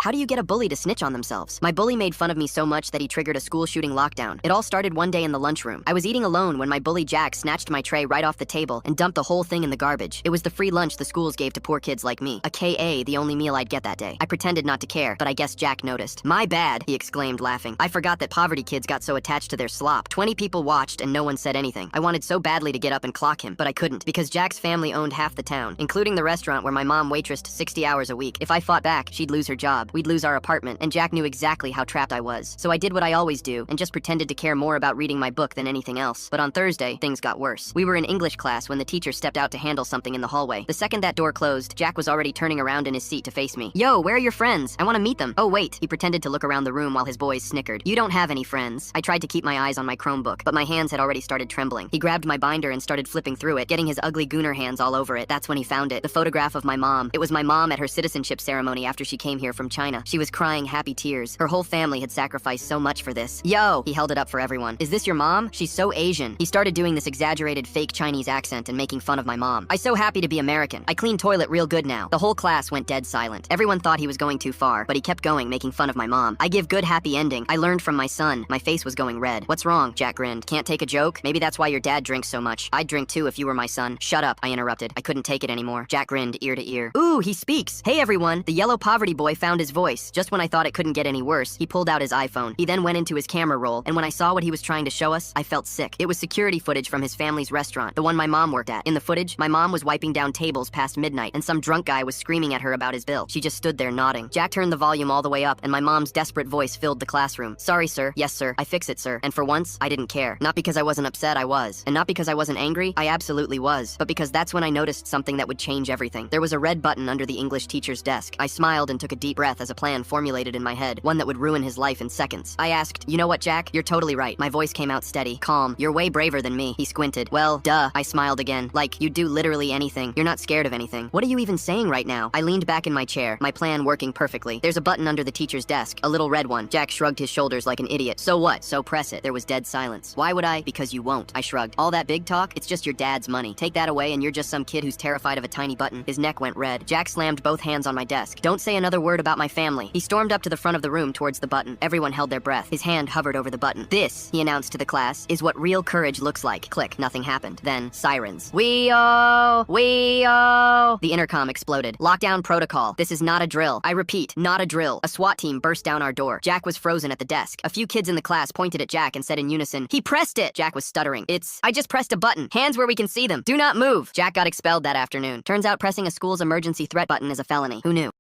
How do you get a bully to snitch on themselves? My bully made fun of me so much that he triggered a school shooting lockdown. It all started one day in the lunchroom. I was eating alone when my bully Jack snatched my tray right off the table and dumped the whole thing in the garbage. It was the free lunch the schools gave to poor kids like me. AKA the only meal I'd get that day. I pretended not to care, but I guess Jack noticed. My bad, he exclaimed, laughing. I forgot that poverty kids got so attached to their slop. 20 people watched and no one said anything. I wanted so badly to get up and clock him, but I couldn't because Jack's family owned half the town, including the restaurant where my mom waitressed 60 hours a week. If I fought back, she'd lose her job. We'd lose our apartment, and Jack knew exactly how trapped I was. So I did what I always do and just pretended to care more about reading my book than anything else. But on Thursday, things got worse. We were in English class when the teacher stepped out to handle something in the hallway. The second that door closed, Jack was already turning around in his seat to face me. Yo, where are your friends? I want to meet them. Oh wait, he pretended to look around the room while his boys snickered. You don't have any friends. I tried to keep my eyes on my Chromebook, but my hands had already started trembling. He grabbed my binder and started flipping through it, getting his ugly gooner hands all over it. That's when he found it. The photograph of my mom. It was my mom at her citizenship ceremony after she came here from China. She was crying happy tears. Her whole family had sacrificed so much for this. Yo, he held it up for everyone. Is this your mom? She's so Asian. He started doing this exaggerated fake Chinese accent and making fun of my mom. I'm so happy to be American. I clean toilet real good now. The whole class went dead silent. Everyone thought he was going too far, but he kept going, making fun of my mom. I give good happy ending. I learned from my son. My face was going red. What's wrong? Jack grinned. Can't take a joke? Maybe that's why your dad drinks so much. I'd drink too if you were my son. Shut up, I interrupted. I couldn't take it anymore. Jack grinned ear to ear. Ooh, he speaks. Hey everyone, the yellow poverty boy found his voice. Just when I thought it couldn't get any worse, he pulled out his iPhone. He then went into his camera roll, and when I saw what he was trying to show us, I felt sick. It was security footage from his family's restaurant, the one my mom worked at. In the footage, my mom was wiping down tables past midnight, and some drunk guy was screaming at her about his bill. She just stood there nodding. Jack turned the volume all the way up, and my mom's desperate voice filled the classroom. Sorry, sir. Yes, sir. I fix it, sir. And for once, I didn't care. Not because I wasn't upset, I was. And not because I wasn't angry, I absolutely was. But because that's when I noticed something that would change everything. There was a red button under the English teacher's desk. I smiled and took a deep breath as a plan formulated in my head, one that would ruin his life in seconds. I asked, you know what, Jack? You're totally right. My voice came out steady, calm. You're way braver than me. He squinted. Well, duh. I smiled again. Like, you'd do literally anything. You're not scared of anything. What are you even saying right now? I leaned back in my chair, my plan working perfectly. There's a button under the teacher's desk, a little red one. Jack shrugged his shoulders like an idiot. So what? So press it. There was dead silence. Why would I? Because you won't. I shrugged. All that big talk? It's just your dad's money. Take that away and you're just some kid who's terrified of a tiny button. His neck went red. Jack slammed both hands on my desk. Don't say another word about my family. He stormed up to the front of the room towards the button. Everyone held their breath. His hand hovered over the button. This, he announced to the class, is what real courage looks like. Click. Nothing happened. Then, sirens. We-oh! We-oh! The intercom exploded. Lockdown protocol. This is not a drill. I repeat, not a drill. A SWAT team burst down our door. Jack was frozen at the desk. A few kids in the class pointed at Jack and said in unison, he pressed it! Jack was stuttering. I just pressed a button. Hands where we can see them. Do not move. Jack got expelled that afternoon. Turns out pressing a school's emergency threat button is a felony. Who knew?